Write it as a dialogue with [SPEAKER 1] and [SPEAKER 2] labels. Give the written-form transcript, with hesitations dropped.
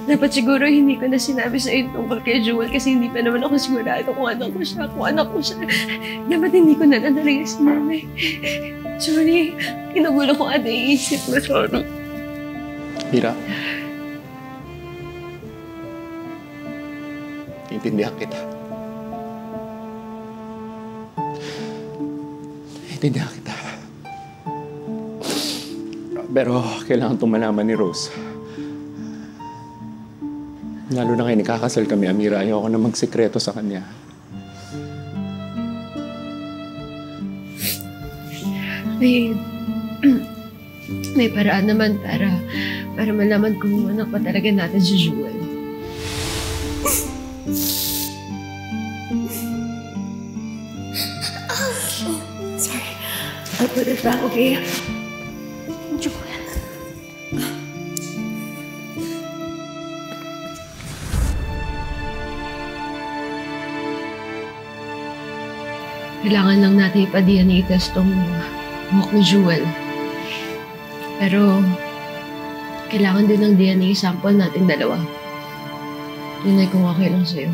[SPEAKER 1] Dapat siguro hindi ko na sinabi sa'yo tungkol kay Jewel kasi hindi pa naman ako sigurado kung anak ko siya. Dapat hindi ko na talaga sinabi. Sorry, kinagulo ko ang naiisip mo. Sorry.
[SPEAKER 2] Mira. Intindihan kita. Intindihan kita. Pero kailangan itong malaman ni Rose. Lalo na kayo nakakasal kami, Amira. Ayoko na magsikreto sa kanya.
[SPEAKER 1] May paraan naman para malaman kung anak pa talaga natin si Jewel. Sorry. I'll put it back, okay? Jewel. Kailangan lang natin ipa-DNA test tong buhok ni Jewel. Pero, kailangan din ng DNA sample natin dalawa. Yun ay kung okay lang sa'yo.